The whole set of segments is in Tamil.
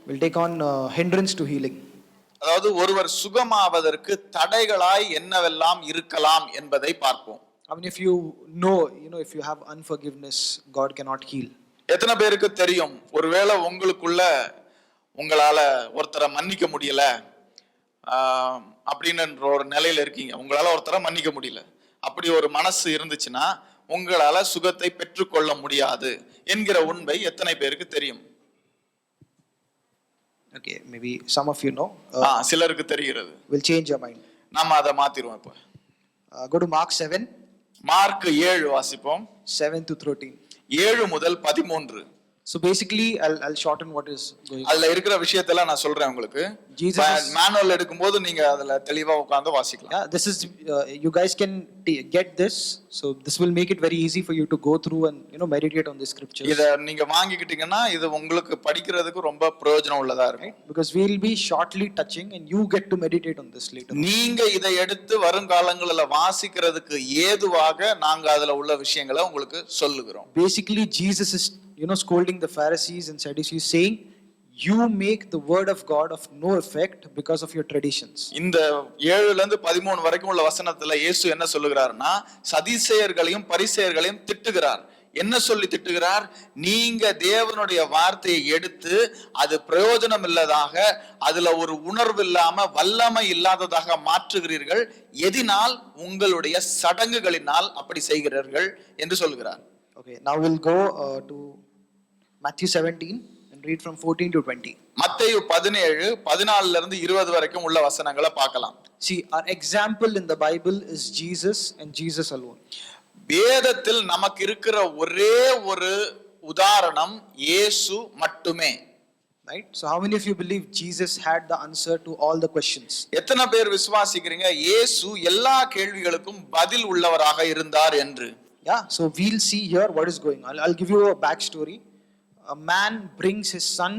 will take on hindrance to healing. அதாவது ஒருவர் சுகமாவதற்கு தடைகளாய் என்னவெல்லாம் இருக்கலாம் என்பதை பார்ப்போம். I mean, if you know, if you have unforgiveness, God cannot heal. எத்தனை பேருக்கு தெரியும் ஒருவேளை உங்களுக்குள்ள உங்களால ஒருத்தரை மன்னிக்க முடியல அப்படின்னு ஒரு நிலையில இருக்கீங்க, உங்களால ஒருத்தரை மன்னிக்க முடியல, அப்படி ஒரு மனசு இருந்துச்சுன்னா உங்களால சுகத்தை பெற்றுக்கொள்ள முடியாது என்கிற உண்மை எத்தனை பேருக்கு தெரியும்? Okay, maybe some of you know. சிலருக்கு தெரிகிறது. Will change your mind. நாம அதை மாத்திருவோம். இப்போ go to Mark 7. மார்க் 7 வாசிப்போம். 7 to 13. 7 முதல் 13. So basically I'll shorten what is going on. அதுல இருக்கிற விஷயத்தெல்லாம் நான் சொல்றேன் உங்களுக்கு. மேனுவல் எடுக்கும்போது நீங்க அதுல தெளிவா உட்கார்ந்து வாசிக்கலாம். Yeah, this is you guys can get this, so this will make it very easy for you to go through and meditate on the scriptures. இத நீங்க வாங்கிக்கிட்டீங்கன்னா இது உங்களுக்கு படிக்கிறதுக்கு ரொம்ப பிரயோஜனம் உள்ளதா இருக்கும். Because we will be shortly touching and you get to meditate on this later. நீங்க இதை எடுத்து வருங்காலங்களில வாசிக்கிறதுக்கு ஏதுவாக நாங்க அதுல உள்ள விஷயங்களை உங்களுக்கு சொல்லுகிறோம். Basically Jesus is scolding the Pharisees and Sadducees, saying you make the word of God of no effect because of your traditions. இந்த 7ல இருந்து 13 வரைக்கும் உள்ள வசனத்துல இயேசு என்ன சொல்லுகிறார்னா, சதிசேயர்களையும் பரிசேயர்களையும் திட்டுகிறார். என்ன சொல்லி திட்டுகிறார்? நீங்க தேவனுடைய வார்த்தையை எடுத்து அது பிரயோஜனம் இல்லாததாக, அதுல ஒரு உணர்வு இல்லாம வல்லமை இல்லாததாக மாற்றுகிறீர்கள். எதினால்? உங்களுடைய சடங்குகளினால் அப்படி செய்கிறீர்கள் என்று சொல்கிறார். Okay, now we'll go to Matthew 17 and read from 14 to 20. மத்தேயு 17 14ல இருந்து 20 வரைக்கும் உள்ள வசனங்களை பார்க்கலாம். See, our example in the Bible is Jesus and Jesus alone. வேதத்தில் நமக்கு இருக்கிற ஒரே ஒரு உதாரணம் இயேசு மட்டுமே. Right? So how many of you believe Jesus had the answer to all the questions? எத்தனை பேர் விசுவாசிக்கிறீங்க இயேசு எல்லா கேள்விகளுக்கும் பதில் உள்ளவராக இருந்தார் என்று? Yeah, so we'll see here what is going on. I'll give you a backstory. A man brings his son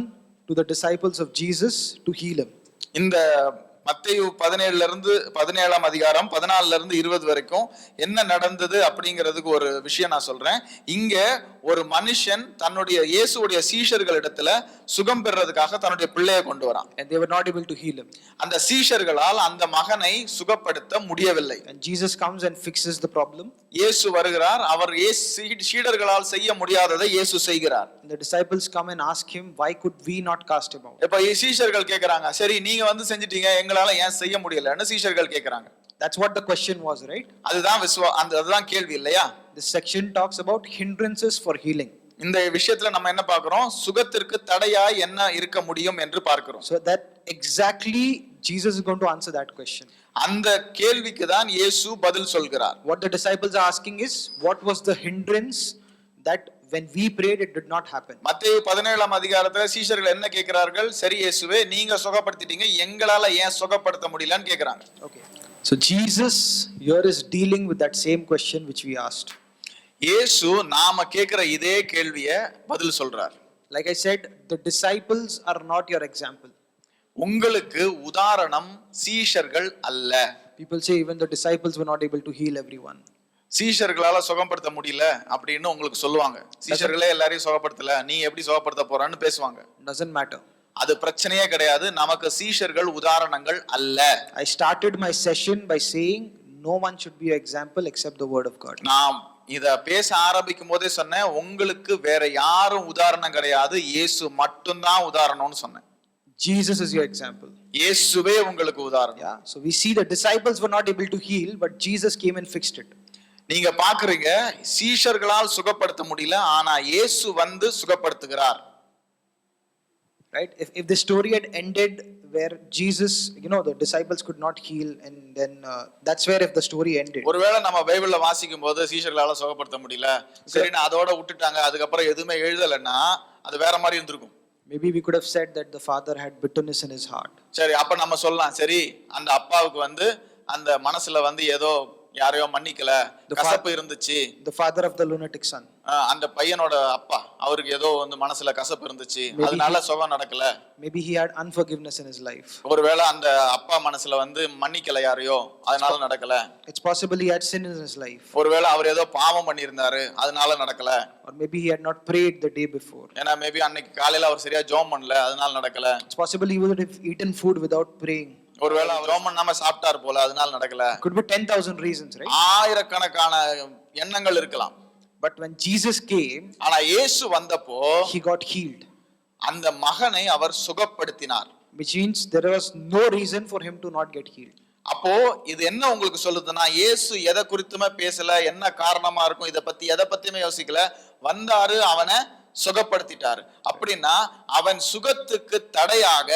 to the disciples of Jesus to heal him. இந்த மத்தேயு 17ல இருந்து 17ஆம் அதிகாரம் 14ல இருந்து 20 வரைக்கும் என்ன நடந்தது அப்படிங்கிறதுக்கு ஒரு விஷயம் நான் சொல்றேன். இங்க ஒரு மனுஷன் தன்னுடைய இயேசுவுடைய சீஷர்களிடத்துல சுகம் பெறறதுக்காக தன்னுடைய பிள்ளையை கொண்டு வரான். And they were not able to heal him. அந்த சீஷர்களால் அந்த மகனை சுகப்படுத்த முடியவில்லை. And Jesus comes and fixes the problem. இயேசு வருகிறார். அவர் சீடர்களால் செய்ய முடியாததை இயேசு செய்கிறார். And the disciples come and ask him, why could we not cast him out? இப்ப சீஷர்கள் கேக்குறாங்க, சரி நீங்க வந்து செஞ்சிட்டீங்க, எங்களால ஏன் செய்ய முடியலன்னு சீஷர்கள் கேக்குறாங்க. That's what the question was, right? அதுதான் கேள்வி இல்லையா? This section talks about hindrances for healing. இந்த விஷயத்துல நம்ம என்ன பார்க்கிறோம்? சுகத்திற்கு தடையாய் என்ன இருக்க முடியும் என்று பார்க்கிறோம். So that exactly Jesus is going to answer that question. அந்த கேள்விக்கு தான் இயேசு பதில் சொல்கிறார். What the disciples are asking is, what was the hindrance that when we prayed it did not happen? மத்தேயு 17ஆம் அதிகாரத்துல சீஷர்கள் என்ன கேக்குறார்கள்? சரி இயேசுவே நீங்க சுகப்படுத்திட்டீங்க, எங்களால ஏன் சுகப்படுத்த முடியலன்னு கேக்குறாங்க. Okay. So Jesus here is dealing with that same question which we asked. இயேசு நாம கேக்குற இதே கேள்வியை பதில் சொல்றார். Like I said, the disciples are not your example. உங்களுக்கு உதாரணம் சீஷர்கள் அல்ல. People say even the disciples were not able to heal everyone. சீஷர்களால சுகப்படுத்த முடியல அப்படின்னு உங்களுக்கு சொல்லுவாங்க. சீஷர்களே எல்லாரையும் சுகப்படுத்தல, நீ எப்படி சுகப்படுத்த போறான்னு பேசுவாங்க. Doesn't matter. அது பிரச்சனையே கிடையாது. நமக்கு சீஷர்கள் உதாரணங்கள் அல்ல. I started my session by saying no one should be an example except the word of God. நாம் இத பேச ஆரம்பிக்கும் போதே சொன்னேன், உங்களுக்கு வேற யாரும் உதாரணம் கிடையாது, இயேசு மட்டும்தான் உதாரணம்னு சொன்னேன். Jesus is your example. இயேசுவே உங்களுக்கு உதாரணம். Yeah, so we see the disciples were not able to heal, but Jesus came and fixed it. நீங்க பாக்குறீங்க சீஷர்களால் சுகப்படுத்த முடியல, ஆனா இயேசு வந்து சுகப்படுத்துகிறார். Right? If the story had ended where Jesus, the disciples could not heal, and then that's where if the story ended. ஒருவேளை நம்ம பைபிள்ல வாசிக்கும்போது சீஷர்களால சுகப்படுத்த முடியல, சரின்னு அதோட விட்டுட்டாங்க, அதுக்கப்புறம் எதுவுமே எழுதலன்னா அது வேற மாதிரி இருந்திருக்கும். Maybe we could have said that the father had bitterness in his heart. சரி, அப்ப நம்ம சொல்லலாம், சரி அந்த அப்பாவுக்கு வந்து அந்த மனசுல வந்து ஏதோ யாரையோ மன்னிக்கல, கசப்பு இருந்துச்சு. The father of the lunatic son. அந்த பையனோட அப்பா அவருக்கு ஏதோ வந்து மனசுல கசப்பு இருந்துச்சு, அதனால சுகம் நடக்கல. Maybe he had unforgiveness in his life. ஒருவேளை அந்த அப்பா மனசுல வந்து மன்னிக்கல யாரையோ, அதனால நடக்கல. It's possible he had sin in his life. ஒருவேளை அவர் ஏதோ பாவம் பண்ணியிருந்தாரு, அதனால நடக்கல. Or maybe he had not prayed the day before. ஏன்னா மேபி அன்னைக்கு காலையில அவர் சரியா ஜெபம் பண்ணல, அதனால நடக்கல. It's possible he would have eaten food without praying. ஒருவேளை அவர் ஜெபம் பண்ணாம சாப்பிட்டார் போல, அதனால நடக்கல. Could be 10,000 reasons, right? ஆயிரக்கணக்கான எண்ணங்கள் இருக்கலாம். But when Jesus came, ஆனா இயேசு வந்தப்போ he got healed. அந்த மகனை அவர் சுகப்படுத்தினார். Which means there was no reason for him to not get healed. அப்போ இது என்ன உங்களுக்கு சொல்லுதுன்னா, இயேசு எதை குறித்துமே பேசல, என்ன காரணமா இருக்கும், இத பத்தி எதை பத்தியுமே யோசிக்கல, வந்தாரு, அவனை சுகப்படுத்திட்டாரு. அப்படின்னா அவன் சுகத்துக்கு தடையாக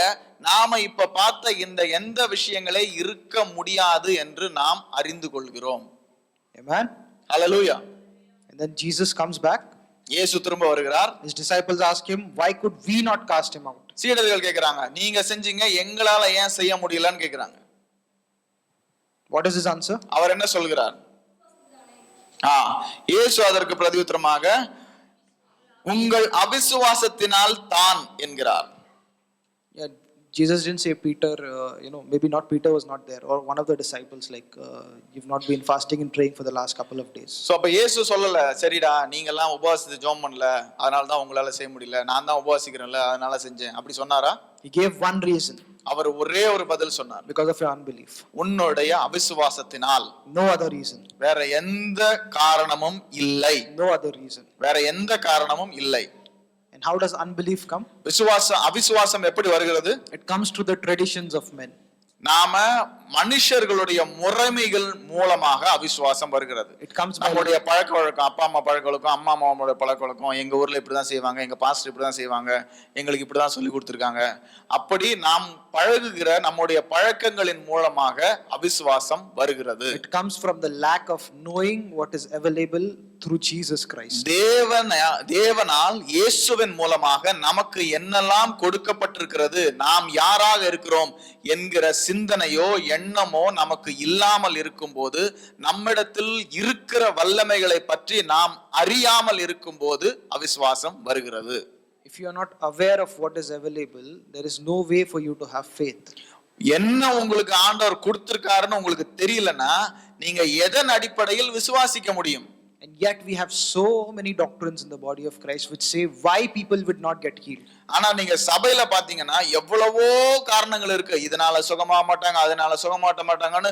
நாம இப்ப பார்த்த இந்த எந்த விஷயங்களே இருக்க முடியாது என்று நாம் அறிந்து கொள்கிறோம். Amen. Hallelujah. And then Jesus comes back. இயேசு திரும்ப வருகிறார். His disciples ask him, why could we not cast him out? சீடர்கள் கேக்குறாங்க, நீங்க செஞ்சீங்க, எங்களால ஏன் செய்ய முடியலன்னு கேக்குறாங்க. What is his answer? அவர் என்ன சொல்கிறார்? இயேசு அதற்கு பிரதியுத்தரமாக, உங்கள் அவிசுவாசத்தினால் தான் என்கிறார். Yeah, Jesus didn't say Peter, maybe not Peter was not there, or one of the disciples, like, you've not been fasting and praying for the last couple of days. So அப்ப இயேசு சொல்லல, சரிடா நீங்க எல்லாம் உபவாசித்து ஜெபம் பண்ணல, அதனால தான் உங்களால செய்ய முடியல, நான் தான் உபவாசிக்கிறேன்ல அதனால செஞ்சேன், அப்படி சொன்னாரா? He gave one reason. அவர் ஒரே ஒரு பதில் சொன்னார். Because of your unbelief. உன்னுடைய அவிசுவாசத்தினால். No other reason. வேற எந்த காரணமும் இல்லை. No other reason. வேற எந்த காரணமும் இல்லை. And how does unbelief come? அவிசுவாசம் எப்படி வருகிறது? It comes through the traditions of men. நாம மனுஷர்களுடைய முறைமைகள் மூலமாக அவிசுவாசம் வருகிறது. நம்முடைய பழக்க வழக்கம், அப்பா அம்மா பழக்க வழக்கம், அம்மா அம்மாவோட பழக்க வழக்கம், எங்க ஊர்ல இப்படிதான் செய்வாங்க, எங்க பாஸ்டர் இப்படிதான் செய்வாங்க, எங்களுக்கு இப்படிதான் சொல்லி கொடுத்திருக்காங்க. அப்படி நாம் பழகுகிற நம்முடைய பழக்கங்களின் மூலமாக அவிசுவாசம் வருகிறது. It comes from the lack of knowing what is available through Jesus Christ. தேவனால் இயேசுவின் மூலமாக நமக்கு என்னெல்லாம் கொடுக்கப்பட்டிருக்கிறது, நாம் யாராக இருக்கிறோம் என்கிற சிந்தனையோ எண்ணமோ நமக்கு இல்லாமல் இருக்கும்போது, நம்மிடத்தில் இருக்கிற வல்லமைகளை பற்றி நாம் அறியாமல் இருக்கும்போது அவிசுவாசம் வருகிறது. If you are not aware of what is available, there is no way for you to have faith. என்ன உங்களுக்கு ஆண்டவர் கொடுத்திருக்காருன்னு உங்களுக்கு தெரியலனா நீங்க எதன் அடிப்படையில் விசுவாசிக்க முடியும்? And yet we have so many doctrines in the body of Christ which say why people would not get healed. ஆனா நீங்க சபையில பாத்தீங்கன்னா எவ்வளவோ காரணங்கள் இருக்கு, இதனால சுகமாக மாட்டாங்க, அதனால சுகமாட்ட மாட்டாங்கன்னு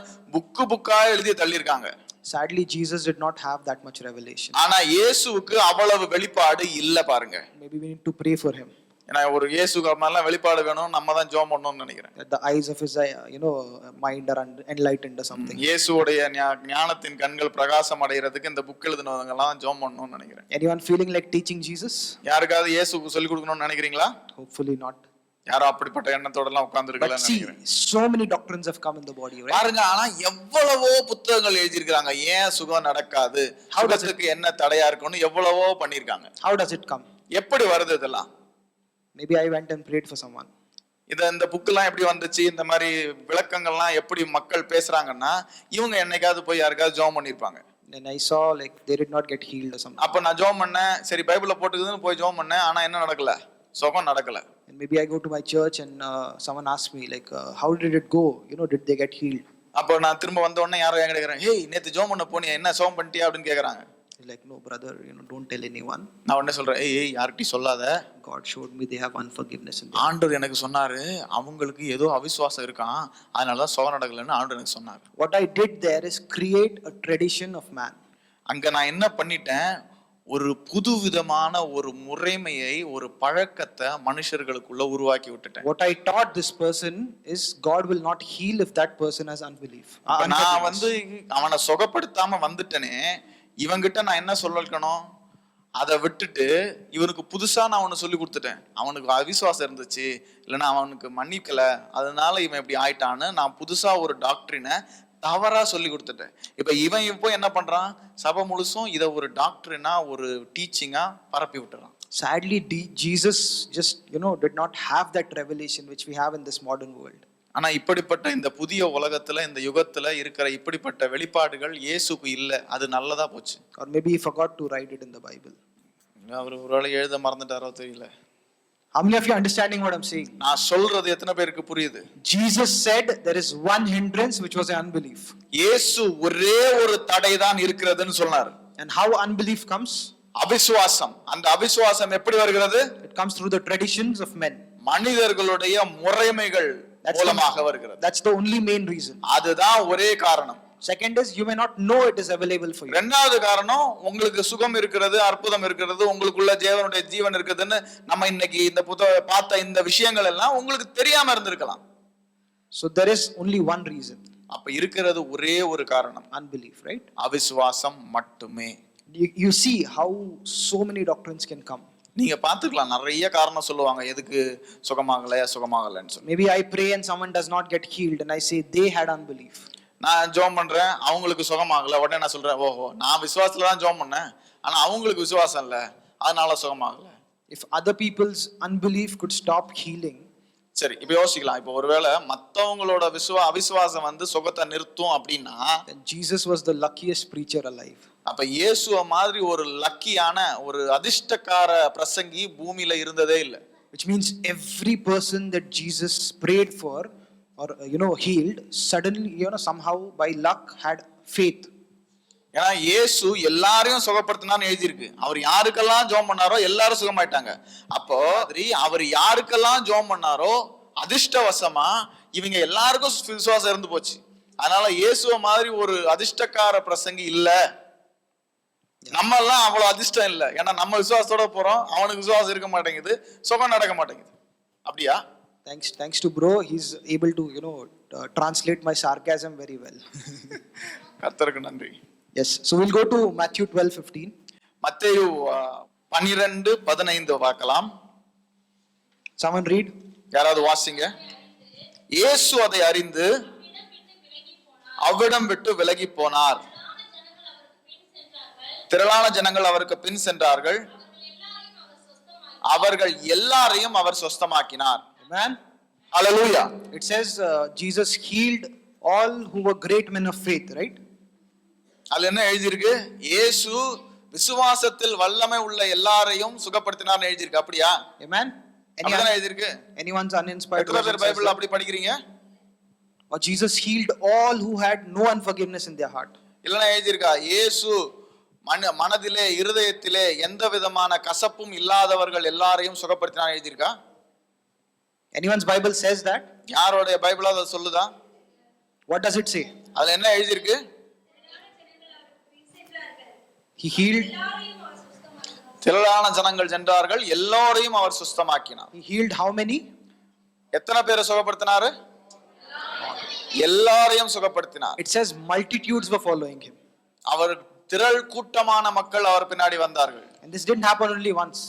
புக்கா எழுதி தள்ளியிருக்காங்க. Sadly, Jesus did not have that much revelation. ஆனா இயேசுவுக்கு அவ்வளவு வெளிப்பாடு இல்ல பாருங்க. Maybe we need to pray for him. ஏன்னா ஒரு இயேசுக்கு மாதிரிலாம் வெளிப்பாடு வேணும், நம்ம தான் ஜெபம் பண்ணணும்னு நினைக்கிறேன். That the eyes of his mind are enlightened or something. இயேசுவோட ஞானத்தின் கண்கள் பிரகாசம் அடைகிறதுக்கு இந்த புக் எழுதுனவங்க எல்லாம் ஜெபம் பண்ணணும்னு நினைக்கிறேன். Anyone feeling like teaching Jesus? யாருக்காவது இயேசுக்கு சொல்லி கொடுக்கணும்னு நினைக்கிறீங்களா? Hopefully not. யாரோ அப்படிப்பட்ட எண்ணத்தோட எல்லாம் உட்கார்ந்திருக்கல நினைக்கிறேன். So many doctrines have come in the body, right? பாருங்க, ஆனா எவ்வளவோ புத்தகங்கள் எழுதி இருக்காங்க, ஏன் சுகம் நடக்காது, சுகத்துக்கு என்ன தடையா இருக்குன்னு எவ்வளவோ பண்ணிருக்காங்க. How does it come? எப்படி வருது இதெல்லாம்? Maybe I went and prayed for someone. இந்த புக்கெல்லாம் எப்படி வந்துச்சு, இந்த மாதிரி விளக்கங்கள்லாம் எப்படி மக்கள் பேசுறாங்கன்னா, இவங்க என்னைக்காவது போய் யாருக்காவது ஜெபம் பண்ணிருப்பாங்க. And I saw like they did not get healed or something. அப்ப நான் ஜெபம் பண்ணேன், சரி பைபிள்ல போட்டுக்குதுன்னு போய் ஜெபம் பண்ணேன், ஆனா என்ன நடக்கல, சுகம் நடக்கல. And maybe I go to my church and someone asks me like how did it go, did they get healed? அப்ப நான் திரும்ப வந்த உடனே யாரோ என்கிட்ட கேக்குறாங்க, ஹேய் நேத்து ஜெபம் பண்ண போனியா, என்ன சுகம் பண்ணிட்டியா அப்படின்னு கேக்குறாங்க. Like, no brother, don't tell anyone. நான் உடனே சொல்றேன், ஏய் யார்கிட்டயும் சொல்லாத. God showed me they have unforgiveness in them. ஆண்டவர் எனக்கு சொன்னாரு, அவங்களுக்கு ஏதோ அவிசுவாசம் இருக்கான், அதனால தான் சுகம் நடக்கலன்னு ஆண்டவர் எனக்கு சொன்னாரு. What I did there is create a tradition of man. அங்க நான் என்ன பண்ணிட்டேன், ஒரு புதுவிதமான ஒரு முறைமையை, ஒரு பழக்கத்தை மனுஷர்களுக்குள்ள உருவாக்கி விட்டுட்டேன். What I taught this person is God will not heal if that person has unbelief. நான் அவனை சுகப்படுத்தாம வந்துட்டேனே, இவங்கிட்ட நான் என்ன சொல்லணும், அதை விட்டுட்டு இவனுக்கு புதுசா நான் அவனை சொல்லி கொடுத்துட்டேன். அவனுக்கு அவிசுவாசம் இருந்துச்சு, இல்லைன்னா அவனுக்கு மன்னிக்கல, அதனால இவன் இப்படி ஆயிட்டான்னு நான் புதுசா ஒரு டாக்டரினை தவறா சொல்லி கொடுத்துட்டேன். இப்ப இவன் இப்போ என்ன பண்றான், சபை முழுசும் இதை ஒரு டாக்டரினா ஒரு டீச்சிங்கா பரப்பி விட்டுறான். Sadly, Jesus just did not have that revelation which we have in this modern world. ஆனா இப்படிப்பட்ட இந்த புதிய உலகத்துல இந்த யுகத்துல இருக்கிற இப்படிப்பட்ட வெளிப்பாடுகள் இயேசுக்கு இல்ல. அது நல்லதா போச்சு. Or maybe he forgot to write it in the Bible. அவர் ஒருவேளை எழுத மறந்துட்டாரோ தெரியல. How many of you are understanding what I'm saying? நான் சொல்றது எத்தனை பேருக்கு புரியுது? Jesus said there is one hindrance, which was unbelief. இயேசு ஒரே ஒரு தடை தான் இருக்கிறதுன்னு சொன்னார். And how unbelief comes? அவிசுவாசம். அந்த அவிசுவாசம் எப்படி வருகிறது? It comes through the traditions of men. மனிதர்களுடைய முறைமைகள் மூலமாக வருகிறது. That's the only main reason. அதுதான் ஒரே காரணம். Second is you may not know it is available for you. இரண்டாவது காரணம், உங்களுக்கு சுகம் இருக்கிறது, அற்புதம் இருக்கிறது, உங்களுக்குள்ள தேவனுடைய ஜீவன் இருக்குதுன்னு நம்ம இன்னைக்கு இந்த பார்த்த இந்த விஷயங்கள் எல்லாம் உங்களுக்கு தெரியாம இருந்திருக்கலாம். So there is only one reason. அப்ப இருக்கிறது ஒரே ஒரு காரணம். Unbelief, right? அவிசுவாசம் மட்டுமே. You see how so many doctrines can come. நீங்க பாத்துக்கலாம், நிறைய காரணம் சொல்லுவாங்க எதுக்கு சுகமாகலன்னு சொல்லி. Maybe I pray and someone does not get healed and I say they had unbelief. நான் ஜெபம் பண்றேன், அவங்களுக்கு சுகமாகல, உடனே நான் சொல்றேன், ஓஹோ நான் விசுவாசத்துல தான் ஜெபம் பண்ணேன், ஆனா அவங்களுக்கு விசுவாசம் இல்ல, அதனால சுகமாகல. If other people's unbelief could stop healing, சரி இப்ப யோசிக்கலாம், இப்ப ஒருவேளை மத்தவங்களோட அவிசுவாசம் வந்து சுகத்தை நிறுத்தும் அப்படின்னா, then Jesus was the luckiest preacher alive. அப்ப இயேசுவ மாதிரி ஒரு லக்கியான ஒரு அதிர்ஷ்டக்கார பிரசங்கி பூமியில இருந்ததே இல்லை. Which means every person that Jesus prayed for or healed, suddenly somehow by luck had faith. ஏன்னா இயேசு எல்லாரையும் சுகப்படுத்தினான்னு எழுதியிருக்கு. அவர் யாருக்கெல்லாம் ஜெபம் பண்ணாரோ எல்லாரும் சுகமாயிட்டாங்க. அப்போ அவர் யாருக்கெல்லாம் ஜெபம் பண்ணாரோ அதிர்ஷ்டவசமா இவங்க எல்லாருக்கும் விசுவாசம் இருந்து போச்சு. அதனால இயேசுவ மாதிரி ஒரு அதிர்ஷ்டக்கார பிரசங்கி இல்ல. நம்ம எல்லாம் அவ்வளவு அதிர்ஷ்டம் இல்ல. ஏன்னா நம்ம விசுவாசத்தோட போறோம், அவனுக்கு விசுவாசம் இருக்க மாட்டேங்குது, சுகம் நடக்க மாட்டேங்குது. அப்படியா? Thanks to bro, he's able to translate my sarcasm very well. கர்த்தருக்கு நன்றி. Yes, so we'll go to Matthew 12:15. மத்தேயு 12:15 பார்க்கலாம். Someone read. யாராவது வாசிங்க. இயேசு அதை அறிந்து அவ்விடம் விட்டு விலகி போனார். திரளான ஜனங்கள் அவருக்கு பின் சென்றார்கள். அவர்கள் எல்லாரையும் அவர் சுஸ்தமாக்கினார். Amen. Hallelujah. It says Jesus healed all who were great men of faith, right? அதுல என்ன எழுதியிருக்கு? இயேசு விசுவாசத்தில் வல்லமை உள்ள எல்லாரையும் சுகப்படுத்தினார்னு எழுதியிருக்கு. அப்படியா? Amen. அப்படிதான் எழுதியிருக்கு. Anyone's uninspired எத்தனை பேர் பைபிள்ல அப்படி படிக்கிறீங்க? Or Jesus healed all who had no unforgiveness in their heart. இல்லனா எழுதியிருக்கா இயேசு மனதிலே இருதயத்திலே எந்த விதமான கசப்பும் இல்லாதவர்கள் எல்லாரையும் சுகப்படுத்தினார் எழுதியிருக்கா? Anyone's Bible says that? யாரோட பைபிள் அதை சொல்லுதா? What does it say? அதுல என்ன எழுதியிருக்கு? He healed. திரளான ஜனங்கள் சென்றார்கள், எல்லோரையும் அவர் சுஸ்தமாக்கினார். He healed how many? எத்தனை பேரை சுகப்படுத்தினாரு? எல்லாரையும் சுகப்படுத்தினார். It says multitudes were following him. அவர் திரள் கூட்டமான மக்கள் அவர் பின்னாடி வந்தார்கள். And this didn't happen only once.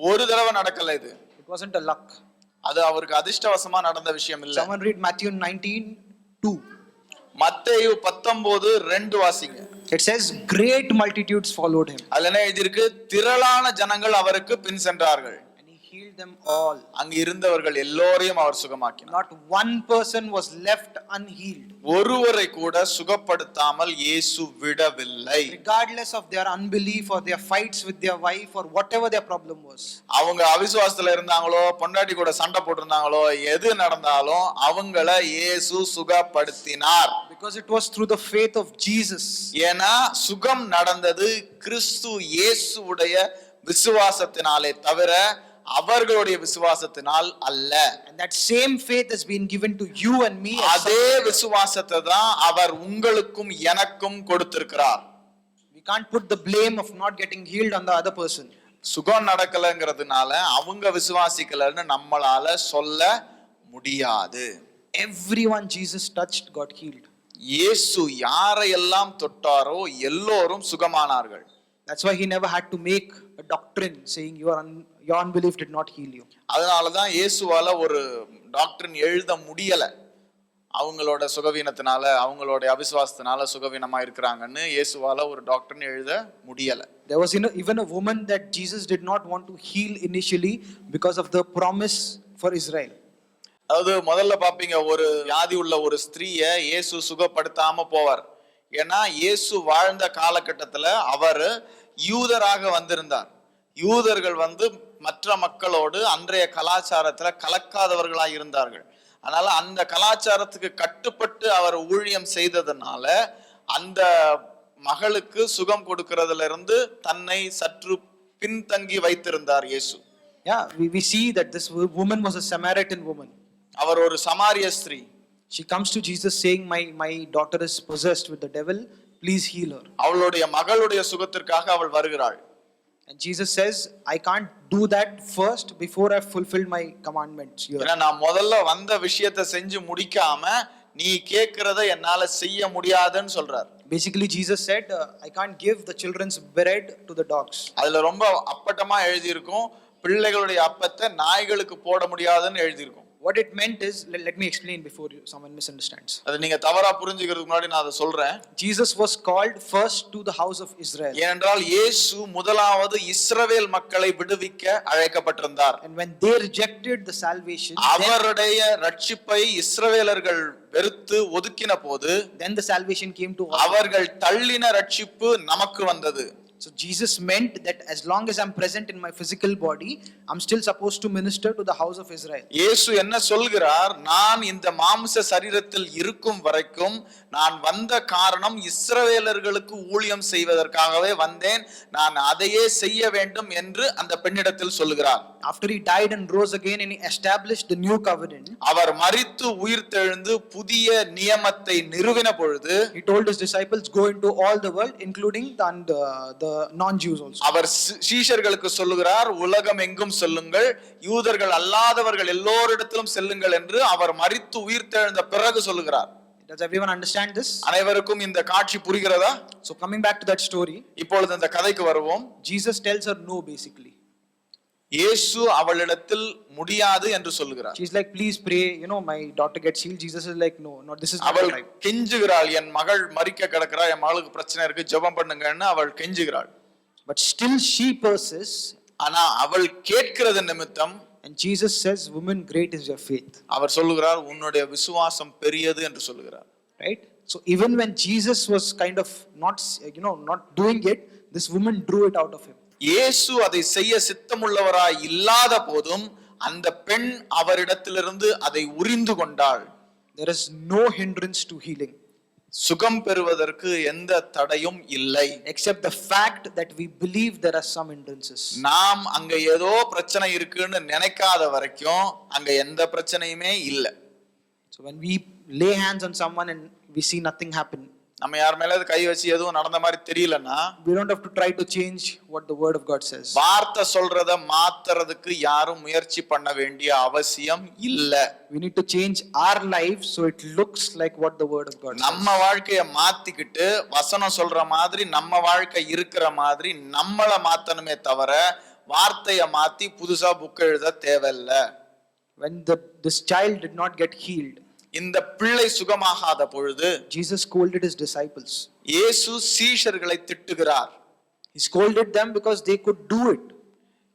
ஒரு தடவை நடக்கல இது. It wasn't a luck. அது அவருக்கு அதிர்ஷ்டவசமா நடந்த விஷயம் இல்ல. Someone read Matthew 19:2. மத்தேயு 19:2 வாசிங்க. It says great multitudes followed him. அதுல என்ன எழுதியிருக்கு? திரளான ஜனங்கள் அவருக்கு பின் சென்றார்கள். And he healed them all. அங்க இருந்தவர்கள் எல்லோரையும் அவர் சுகமாக்கினார். Not one person was left unhealed. ஒருவரை கூட சுகப்படுத்தாமல் இயேசு விடவில்லை. Regardless of their unbelief or their fights with their wife or whatever their problem was. அவங்க அவிசுவாசத்துல இருந்தாங்களோ, பொண்டாட்டி கூட சண்டை போட்டிருந்தாங்களோ, எது நடந்தாலும் அவங்கள இயேசு சுகப்படுத்தினார். Because it was through the faith of Jesus. ஏன்னா சுகம் நடந்தது கிறிஸ்து இயேசுவுடைய விசுவாசத்தினாலே தவிர அவர்களுடைய விசுவாசத்தினால் அல்ல. And that same faith has been given to you and me. அதே விசுவாசத்தை தான் அவர் உங்களுக்கும் எனக்கும் கொடுத்திருக்கிறார். We can't put the blame of not getting healed on the other person. சுகம் நடக்கலங்கிறதுனால அவங்க விசுவாசிக்கலன்னு நம்மளால சொல்ல முடியாது. Everyone Jesus touched got healed. இயேசு யாரையெல்லாம் தொட்டாரோ எல்லோரும் சுகமானார்கள். That's why he never had to make a doctrine saying your unbelief did not heal you. அதனாலதான் இயேசுவால ஒரு டாக்டரின் எழுத முடியல. அவங்களோட சுகவீனத்தினால, அவங்களோட அவிசுவாசத்தினால சுகவீனமா இருக்கிறாங்கன்னு இயேசுவால ஒரு டாக்டரின் எழுத முடியல. There was even a woman that Jesus did not want to heal initially because of the promise for Israel. அதாவது முதல்ல பாப்பீங்க, ஒரு வியாதி உள்ள ஒரு ஸ்திரீய இயேசு சுகப்படுத்தாம போவார். ஏன்னா இயேசு வாழ்ந்த காலகட்டத்துல அவர் யூதராக வந்திருந்தார். யூதர்கள் மற்ற மக்களோடு அன்றைய கலாச்சாரத்துல கலக்காதவர்களாய் இருந்தார்கள். அதனால அந்த கலாச்சாரத்துக்கு கட்டுப்பட்டு அவர் ஊழியம் செய்ததுனால அந்த மகளுக்கு சுகம் கொடுக்கிறதுல இருந்து தன்னை சற்று பின்தங்கி வைத்திருந்தார் இயேசு. Yeah, we see that this woman was a Samaritan woman. அவர் ஒரு சமாரிய ஸ்திரீ. She comes to Jesus saying, my daughter is possessed with the devil, please heal her. அவளுடைய மகளுடைய சுகத்திற்காக அவள் வருகிறாள். And Jesus says, I can't do that first before I've fulfilled my commandments here. ஏன்னா நான் முதல்ல வந்த விஷயத்தை செஞ்சு முடிக்காம நீ கேட்கிறத என்னால செய்ய முடியாதுன்னு சொல்றார். Basically Jesus said, I can't give the children's bread to the dogs. அதுல ரொம்ப அப்பட்டமா எழுதி இருக்கும், பிள்ளைகளுடைய அப்பத்தை நாய்களுக்கு போட முடியாதுன்னு எழுதி இருக்கும். What it meant is, let me explain before someone misunderstands. அது நீங்க தவறா புரிஞ்சுக்கிறதுக்கு முன்னாடி நான் அதை சொல்றேன். Jesus was called first to the house of Israel. ஏனென்றால் இயேசு முதலாவது இஸ்ரவேல் மக்களை விடுவிக்க அழைக்கப்பட்டிருந்தார். And when they rejected the salvation, அவருடைய ரட்சிப்பை இஸ்ரவேலர்கள் வெறுத்து ஒதுக்கின போது, then the salvation came to all. அவர்கள் தள்ளின ரட்சிப்பு நமக்கு வந்தது. So Jesus meant that as long as I'm present in my physical body, I'm still supposed to minister to the house of Israel. இயேசு என்ன சொல்கிறார்? நான் இந்த மாம்ச சரீரத்தில் இருக்கும் வரைக்கும் நான் வந்த காரணம் இஸ்ரவேலர்களுக்கு ஊழியம் செய்வதற்காகவே வந்தேன், நான் அதையே செய்ய வேண்டும் என்று அந்த பெண்ணிடத்தில் சொல்கிறார். After he died and rose again and he established the new covenant, அவர் மரித்து உயிர்த்தெழுந்து புதிய நியமத்தை நிறுவின பொழுது, he told his disciples, go into all the world, including the non-Jews also. அவர் சீஷர்களுக்கு சொல்லுகிறார், உலகம் எங்கும் செல்லுங்கள், யூதர்கள் அல்லாதவர்கள் எல்லோரிடத்திலும் செல்லுங்கள் என்று அவர் மரித்து உயிர்த்தெழுந்த பிறகு சொல்லுகிறார். Does everyone understand this? அனைவருக்கும் இந்த காட்சி புரிகிறதா? So coming back to that story, இப்பொழுது இந்த கதைக்கு வருவோம். Jesus tells her no basically. இயேசு அவளிடத்தில் முடியாது என்று சொல்லுகிறார். She's like, please pray, my daughter gets healed. Jesus is like, no, this is not அவள் right. கெஞ்சுகிறாள், என் மகள் மரிக்க கிடக்கிறா, என் மகளுக்கு பிரச்சனை இருக்கு, ஜெபம் பண்ணுங்கன்னு அவள் கெஞ்சுகிறாள். But still she persists. ஆனா அவள் கேட்கிறது நிமித்தம், and Jesus says, woman, great is your faith. அவர் சொல்லுகிறார், உன்னுடைய விசுவாசம் பெரியது என்று சொல்லுகிறார். Right? So even when Jesus was kind of not doing it, this woman drew it out of him. இயேசு அதை செய்ய சித்தமுள்ளவராய் இல்லாத போதும் அந்த பெண் அவரிடத்திலிருந்து அதை உரிந்து கொண்டாள். There is no hindrance to healing. சுகம் பெறுவதற்கு எந்த தடையும் இல்லை. Except the fact that we believe there are some hindrances. நாம் அங்க ஏதோ பிரச்சனை இருக்குன்னு நினைக்காத வரைக்கும் அங்க எந்த பிரச்சனையுமே இல்லை. So when we lay hands on someone and we see nothing happen, நம்ம யார் மேல கை வச்சு எதுவும் நடந்த மாதிரி தெரியலன்னா, we don't have to try to change what the word of God says. வார்த்தை சொல்றத மாத்துறதுக்கு யாரும் முயற்சி பண்ண வேண்டிய அவசியம் இல்ல. We need to change our lives so it looks like what the word of God says. நம்ம வாழ்க்கைய மாத்திக்கிட்டு வசனம் சொல்ற மாதிரி நம்ம வாழ்க்கை இருக்கிற மாதிரி நம்மள மாத்தணுமே தவிர வார்த்தைய மாத்தி புதுசா புக் எழுத தேவையில்ல. When this child did not get healed, இந்த பிள்ளை சுகமாகாத பொழுது Jesus scolded his disciples. இயேசு சீஷர்களை திட்டுகிறார். He scolded them because they could do it.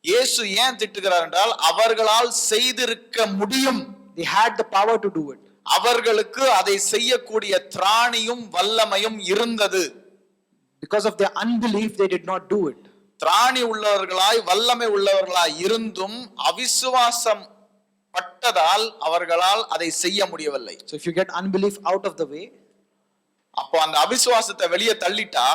இயேசு ஏன் திட்டுகிறார் என்றால் அவர்களால் செய்திருக்க முடியும். They had the power to do it. அவர்களுக்கு அதை செய்யக்கூடிய திராணியும் வல்லமையும் இருந்தது. Because of their unbelief they did not do it. திராணி உள்ளவர்களாய் வல்லமை உள்ளவர்களாய் இருந்தும் அவிசுவாசம் பட்டதால் அவர்களால் அதை செய்ய முடியவில்லை. So if you get unbelief out of the way, அப்போ அந்த அவிசுவாசத்தை வெளியே தள்ளிட்டா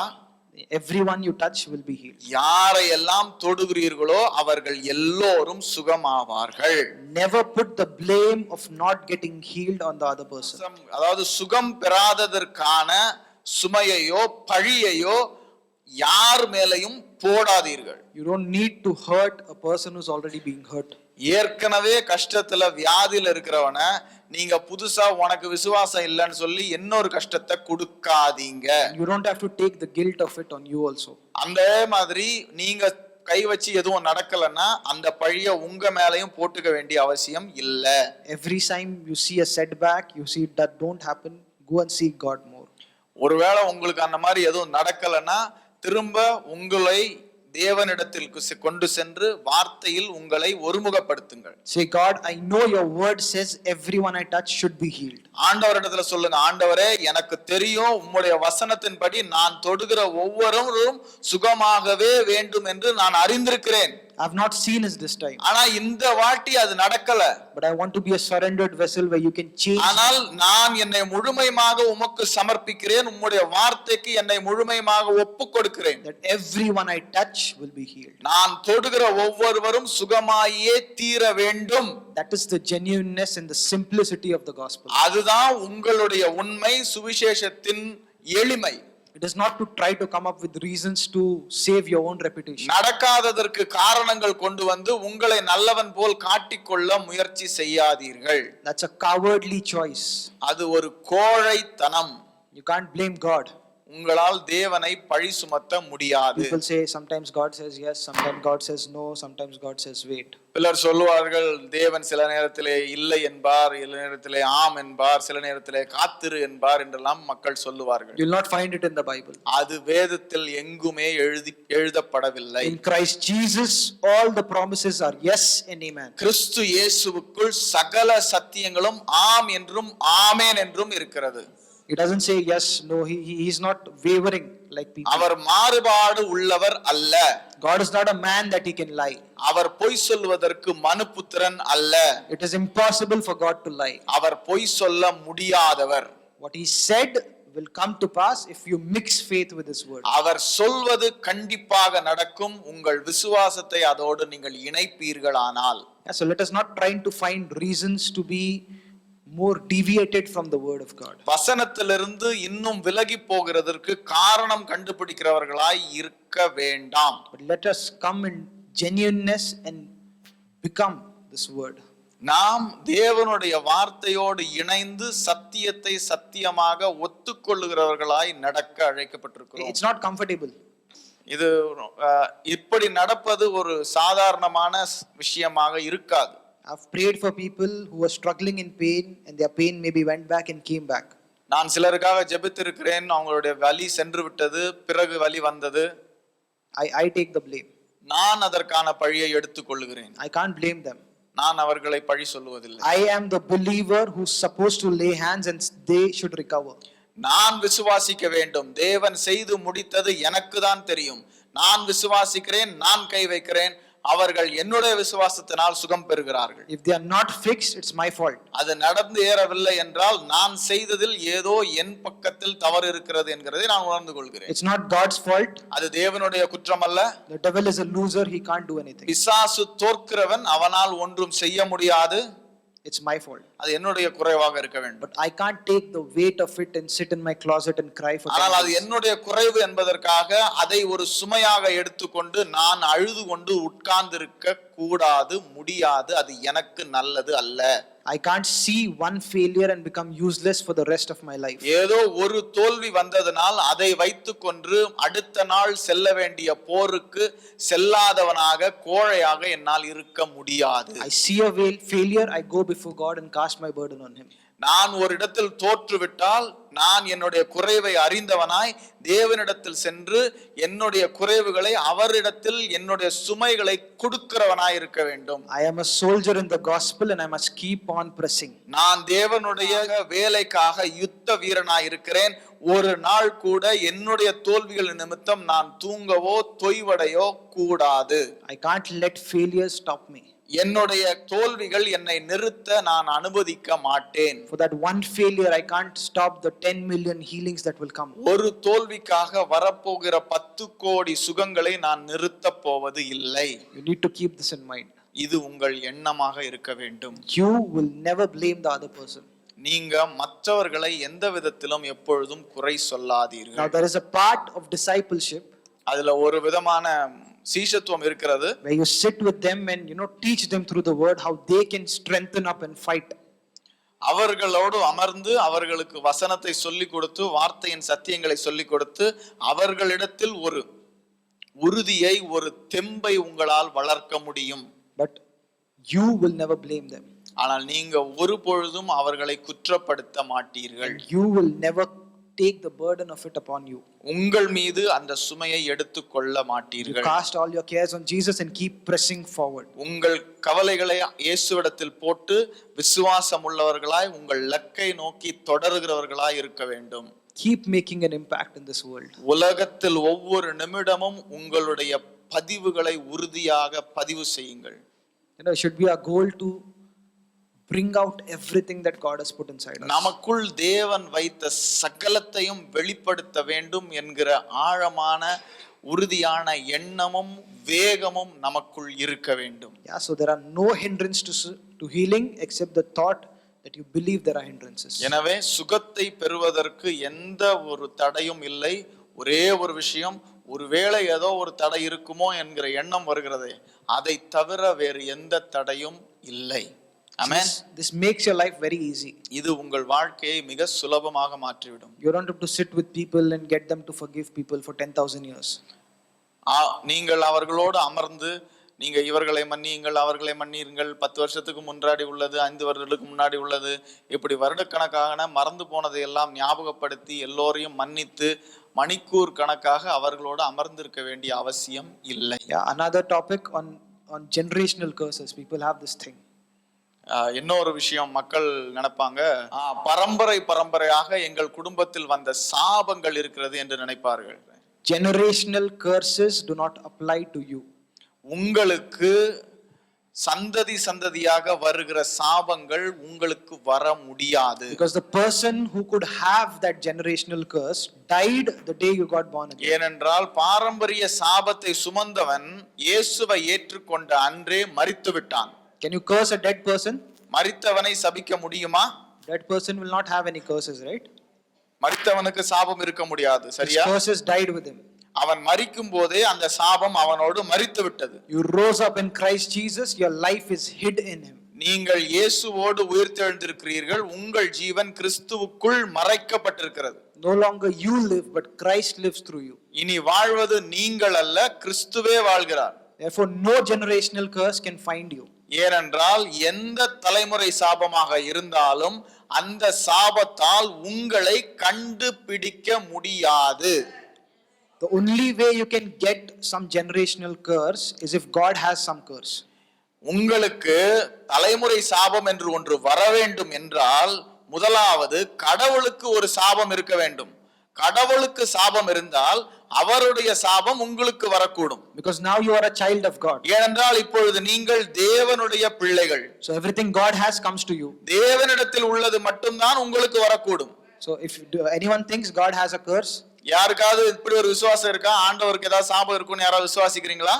everyone you touch will be healed. யாரை எல்லாம் தொடுகிறீர்களோ அவர்கள் எல்லோரும் சுகமாவார்கள். Never put the blame of not getting healed on the other person. அதாவது சுகம் பெறாததற்கான சுமையையோ பழியையோ யார் மேலையும் போடாதீர்கள். You don't need to hurt a person who's already being hurt. ஏற்கனவே கஷ்டத்துல வியாதியில இருக்கிறவன நீங்க புதுசா உனக்கு விசுவாசம் இல்லைன்னு சொல்லி இன்னொரு கஷ்டத்தை கொடுக்காதீங்க. You don't have to take the guilt of it on you also. அந்த மாதிரி நீங்க கை வச்சு எதுவும் நடக்கலன்னா அந்த பழிய உங்க மேலையும் போட்டுக்க வேண்டிய அவசியம் இல்ல. Every time you see a setback, you see that don't happen, go and seek God more. ஒருவேளை உங்களுக்கு அந்த மாதிரி எதுவும் நடக்கலன்னா திரும்ப உங்களை தேவனிடத்தில் கொண்டு சென்று வார்த்தையில் உங்களை ஒருமுகப்படுத்துங்கள். Say, God, I know your word says everyone I touch should be healed. ஆண்டவரிடத்துல சொல்லுங்க, ஆண்டவரே எனக்கு தெரியும் உம்முடைய வசனத்தின்படி நான் தொடுகிற ஒவ்வொருவரும் சுகமாகவே வேண்டும் என்று நான் அறிந்திருக்கிறேன். I have not seen it this time. ஆனா இந்த வாட்டி அது நடக்கல. But I want to be a surrendered vessel where you can change. ஆனால் நான் என்னை முழுமையாக உமக்கு சமர்ப்பிக்கிறேன். உம்முடைய வார்த்தைக்கு என்னை முழுமையாக ஒப்புக் கொடுக்கிறேன். That everyone I touch will be healed. நான் தொடுகிற ஒவ்வொருவரும் சுகமாயே தீர வேண்டும். That is the genuineness and the simplicity of the gospel. அதுதான் உங்களுடைய உண்மை, சுவிசேஷத்தின் எளிமை. It is not to try to come up with reasons to save your own reputation. நடக்காததற்கு காரணங்கள் கொண்டு வந்து உங்களை நல்லவன் போல் காட்டிக்கொள்ள முயற்சி செய்யாதீர்கள். That's a cowardly choice. அது ஒரு கோழைத்தனம். You can't blame God. உங்களால் தேவனை பழி சுமத்த முடியாது. People say sometimes God says yes, sometimes God says no, sometimes God says wait. பிறர் சொல்லுவார்கள், தேவன் சில நேரத்திலே இல்லை என்பார், சில நேரத்திலே ஆம் என்பார், சில நேரத்திலே காத்திரு என்பார் என்றெல்லாம் மக்கள் சொல்லுவார்கள். You will not find it in the Bible. அது வேதத்தில் எங்குமே எழுதப்படவில்லை. In Christ Jesus all the promises are yes and amen. கிறிஸ்து இயேசுவுக்குள் சகல சத்தியங்களும் ஆம் என்றும் ஆமென் என்றும் இருக்கிறது. He doesn't say yes, no, he is not wavering like people. அவர் மாறுபாடு உள்ளவர் அல்ல. God is not a man that he can lie. அவர் பொய் சொல்வதற்கு மனுபுத்திரன் அல்ல. It is impossible for God to lie. அவர் பொய் சொல்ல முடியாதவர். What he said will come to pass if you mix faith with his word. அவர் சொல்வது கண்டிப்பாக நடக்கும் உங்கள் விசுவாசத்தை அதோடு நீங்கள் இணைப்பீர்களானால். So let us not try to find reasons to be more deviated from the word of God. வசனத்திலிருந்து இன்னும் விலகி போகிறதற்கு காரணம் கண்டுபிடிக்கிறவர்களாய் இருக்க வேண்டாம். But let us come in genuineness and become this word. நாம் தேவனுடைய வார்த்தையோடு இணைந்து சத்தியத்தை சத்தியமாக ஒத்துக்கொள்ளுகிறவர்களாய் நடக்க அழைக்கப்பட்டிருக்கிறோம். It's not comfortable. இது இப்படி நடப்பது ஒரு சாதாரணமான விஷயமாக இருக்காது. I've prayed for people who were struggling in pain and their pain maybe went back and came back. நான் சிலருக்காக ஜெபித்திருக்கிறேன், அவங்களுடைய வலி சென்று விட்டது, பிறகு வலி வந்தது. I take the blame. நான் அதற்கான பழியை எடுத்துக்கொள்கிறேன். I can't blame them. நான் அவர்களை பழி சொல்லுவதில்லை. I am the believer who's supposed to lay hands and they should recover. நான் விசுவாசிக்க வேண்டும். தேவன் செய்து முடித்தது எனக்கு தான் தெரியும். நான் விசுவாசிக்கிறேன், நான் கை வைக்கிறேன், அவர்கள் என்னுடைய விசுவாசத்தினால் சுகம் பெறுகிறார்கள். If they are not fixed, it's my fault. அது நடந்து ஏறவில்லை என்றால் நான் செய்ததில் ஏதோ என் பக்கத்தில் தவறு இருக்கிறது என்கிறதை நான் உணர்ந்து கொள்கிறேன். It's not God's fault. அது தேவனுடைய குற்றம் அல்ல. The devil is a loser, he can't do anything. பிசாசு தோற்கிறவன், அவனால் ஒன்றும் செய்ய முடியாது. It's my fault. அது என்னுடைய குறைவாக இருக்க வேண்டும். But I can't take the weight of it and sit in my closet and cry for 10 ஆனால் அது days. என்னுடைய குறைவு என்பதற்காக அதை ஒரு சுமையாக எடுத்துக்கொண்டு நான் அழுது கொண்டு உட்கார்ந்திருக்க கூடாது, முடியாது. அது எனக்கு நல்லது அல்ல. I can't see one failure and become useless for the rest of my life. ஏதோ ஒரு தோல்வி வந்ததனால் அதை வைத்துக்கொண்டு அடுத்த நாள் செல்ல வேண்டிய போருக்கு செல்லாதவனாக, கோழையாக என்னால் இருக்க முடியாது. I see a failure, I go before God and cast my burden on him. நான் ஒரு இடத்தில் தோற்றுவிட்டால் நான் என்னுடைய குறைவை அறிந்தவனாய் தேவனிடத்தில் சென்று என்னுடைய குறைவுகளை அவரிடத்தில் என்னுடைய சுமைகளை கொடுக்கிறவனாய் இருக்க வேண்டும். I am a soldier in the gospel and I must keep on pressing. நான் தேவனுடைய வேலைக்காக யுத்த வீரனாய் இருக்கிறேன். ஒரு நாள் கூட என்னுடைய தோல்விகள் நிமித்தம் நான் தூங்கவோ தொய்வடையோ கூடாது. I can't let failure stop me. என்னுடைய தோல்விகள் என்னை நிறுத்த நான் அனுமதிக்க மாட்டேன். For that one failure I can't stop the 10 million healings that will come. ஒரு தோல்விக்காக வரப்போகிற 10 கோடி சுகங்களை நான் நிறுத்தப் போவது இல்லை. You need to keep this in mind. இது உங்கள் எண்ணமாக இருக்க வேண்டும். You will never blame the other person. நீங்க மற்றவர்களை எந்த விதத்திலும் எப்பொழுதும் குறை சொல்லாதீர்கள். Now there is a part of discipleship. அதுல ஒரு விதமான சீஷத்துவம் இருக்கிறது. Where you sit with them and teach them through the word how they can strengthen up and fight. அவர்களோடு அமர்ந்து அவர்களுக்கு வசனத்தை சொல்லிக் கொடுத்து வார்த்தையின் சத்தியங்களை சொல்லிக் கொடுத்து அவர்களிடத்தில் ஒரு உறுதியை, ஒரு தெம்பை உங்களால் வளர்க்க முடியும். But you will never blame them. ஆனால் நீங்க ஒரு பொழுதும் அவர்களை குற்றப்படுத்த மாட்டீர்கள். You will never take the burden of it upon you. உங்கள் மீது அந்த சுமையை எடுத்துக்கொள்ள You மாட்டீர்கள். cast all your cares on Jesus and keep pressing forward. உங்கள் கவலைகளை இயேசுவிடத்தில் போட்டு விசுவாசம் உள்ளவர்களாய் உங்கள் இலக்கை நோக்கி தொடருகிறவர்களாய் இருக்க வேண்டும். Keep making an impact in this world. உலகத்தில் ஒவ்வொரு நிமிடமும் உங்களுடைய பதிவுகளை உறுதியாக பதிவு செய்யுங்கள். It should be our goal to bring out everything that God has put inside us. நமக்குள் தேவன் வைத்த சகலத்தையும் வெளிப்படுத்த வேண்டும் என்கிற ஆழமான உறுதியான எண்ணமும் வேகமும் நமக்குள் இருக்க வேண்டும். Yeah, so there are no hindrance to healing except the thought that you believe there are hindrances. எனவே சுகத்தை பெறுவதற்கு எந்த ஒரு தடையும் இல்லை. ஒரே ஒரு விஷயம், ஒருவேளை ஏதோ ஒரு தடை இருக்குமோ என்கிற எண்ணம் வருகிறதே, அதை தவிர வேறு எந்த தடையும் இல்லை. Amen. This makes your life very easy. இது உங்கள் வாழ்க்கையை மிக சுலபமாக மாற்றிவிடும். You don't have to sit with people and get them to forgive people for 10,000 years. நீங்கள் அவர்களோடு அமர்ந்து நீங்க இவர்களை மன்னியுங்கள் அவர்களை மன்னியுங்கள் 10 வருஷத்துக்கு முன்னாடி உள்ளது 5 வருடத்துக்கு முன்னாடி உள்ளது இப்படி வருடக்கணக்கான மறந்து போனதை எல்லாம் ஞாபகப்படுத்தி எல்லோரையும் மன்னித்து மணிக்கூர் கணக்காக அவர்களோடு அமர்ந்திருக்க வேண்டிய அவசியம் இல்லை. Yeah, another topic on generational curses. People have this thing. இன்னொரு விஷயம் மக்கள் நினைப்பாங்க, பரம்பரையாக எங்கள் குடும்பத்தில் வந்த சாபங்கள் இருக்கிறது என்று நினைப்பார்கள். Generational curses do not apply to you. உங்களுக்கு சந்ததியாக வருகிற சாபங்கள் உங்களுக்கு வர முடியாது. Because the person who could have that generational curse died the day you got born again. ஏனென்றால் பாரம்பரிய சாபத்தை சுமந்தவன் இயேசுவை ஏற்றுக்கொண்ட அன்றே மரித்து விட்டான். Can you curse a dead person? மரித்தவனை சபிக்க முடியுமா? Dead person will not have any curses, right? மரித்தவனுக்கு சாபம் இருக்க முடியாது, சரியா? His curses died with him. அவன் மரிக்கும் போதே அந்த சாபம் அவனோடு மரித்து விட்டது. You rose up in Christ Jesus, your life is hid in him. நீங்கள் இயேசுவோடு உயிர்த்தெழுந்திருக்கிறீர்கள், உங்கள் ஜீவன் கிறிஸ்துவுக்குள் மறைக்கப்பட்டிருக்கிறது. No longer you live, but Christ lives through you. இனி வாழ்வது நீங்கள் அல்ல, கிறிஸ்துவே வாழ்கிறார். Therefore no generational curse can find you. ஏனென்றால் எந்த தலைமுறை சாபமாக இருந்தாலும் அந்த சாபத்தால் உங்களை கண்டுபிடிக்க முடியாது. The only way you can get some generational curse is if God has some curse. உங்களுக்கு தலைமுறை சாபம் என்று ஒன்று வர வேண்டும் என்றால் முதலாவது கடவுளுக்கு ஒரு சாபம் இருக்க வேண்டும். கடவுளுக்கு சாபம் இருந்தால் அவருடைய சாபம் உங்களுக்கு வரக்கூடும். Because now you are a child of God. ஏனென்றால் இப்பொழுது நீங்கள் தேவனுடைய பிள்ளைகள். So everything God has comes to you. தேவனிடத்தில் உள்ளது மட்டும்தான் உங்களுக்கு வரக்கூடும். So if anyone thinks God has a curse, யாருக்காவது இப்படி ஒரு விசுவாசம் இருக்கா? ஆண்டவருக்கு ஏதாவது சாபம் இருக்குன்னு யாராவது விசுவாசிக்கிறீங்களா?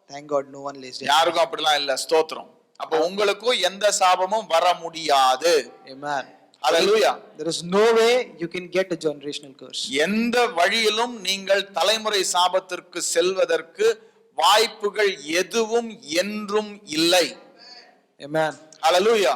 thank God no one lays down. யாருக்கும் அப்படிலாம் இல்ல, ஸ்தோத்திரம். அப்ப உங்களுக்கும் எந்த சாபமும் வர முடியாது. Amen. Hallelujah. There is no way you can get a generational curse. எந்த வழியிலும் நீங்கள் தலைமுறை சாபத்திற்கு செல்வதற்கு வாய்ப்புகள் எதுவும் என்றும் இல்லை. Amen. Hallelujah.